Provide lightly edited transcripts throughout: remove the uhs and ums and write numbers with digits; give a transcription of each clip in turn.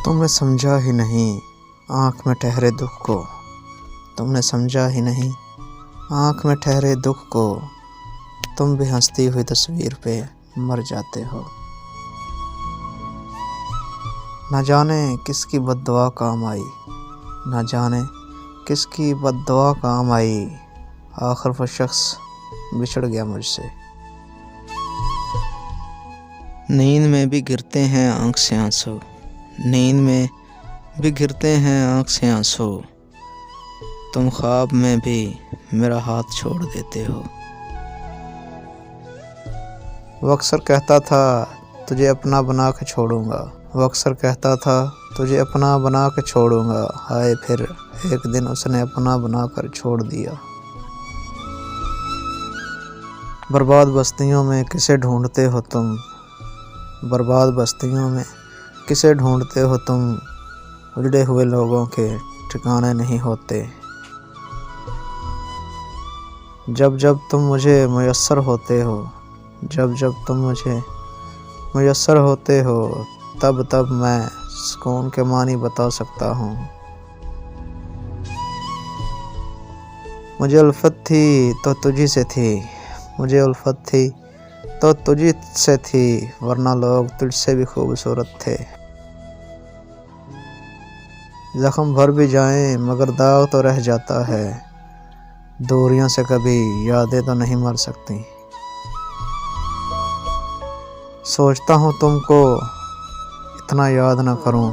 तुमने समझा ही नहीं आँख में ठहरे दुख को, तुमने समझा ही नहीं आँख में ठहरे दुख को। तुम भी हंसती हुई तस्वीर पे मर जाते हो। ना जाने किसकी बद्दुआ काम आई, ना जाने किसकी बद्दुआ काम आई। आखिर वो शख्स बिछड़ गया मुझसे। नींद में भी गिरते हैं आँख से आंसू, नींद में भी गिरते हैं आँख से आंसू। तुम ख्वाब में भी मेरा हाथ छोड़ देते हो। वो अक्सर कहता था तुझे अपना बना के छोड़ूंगा, वो अक्सर कहता था तुझे अपना बना के छोड़ूंगा। हाय फिर एक दिन उसने अपना बना कर छोड़ दिया। बर्बाद बस्तियों में किसे ढूंढते हो तुम, बर्बाद बस्तियों में किसे ढूंढते हो तुम। उजड़े हुए लोगों के ठिकाने नहीं होते। जब जब तुम मुझे मुयस्सर होते हो, जब जब तुम मुझे मुयस्सर होते हो, तब तब मैं सुकून के मानी बता सकता हूँ। मुझे उल्फत थी तो तुझी से थी, मुझे उल्फत थी तो तुझी से थी, वरना लोग तुझसे भी खूबसूरत थे। जख्म भर भी जाएं मगर दाग तो रह जाता है। दूरियों से कभी यादें तो नहीं मर सकती। सोचता हूँ तुमको इतना याद न करूँ,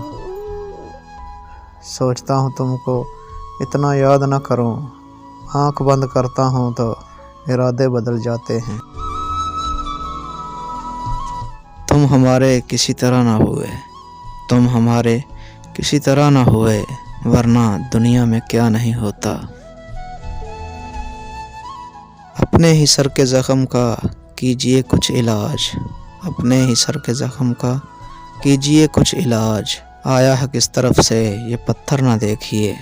सोचता हूँ तुमको इतना याद न करूँ। आँख बंद करता हूँ तो इरादे बदल जाते हैं। तुम हमारे किसी तरह ना हुए, तुम हमारे किसी तरह ना हुए, वरना दुनिया में क्या नहीं होता। अपने ही सर के ज़ख्म का कीजिए कुछ इलाज, अपने ही सर के ज़ख्म का कीजिए कुछ इलाज। आया है किस तरफ से ये पत्थर ना देखिए,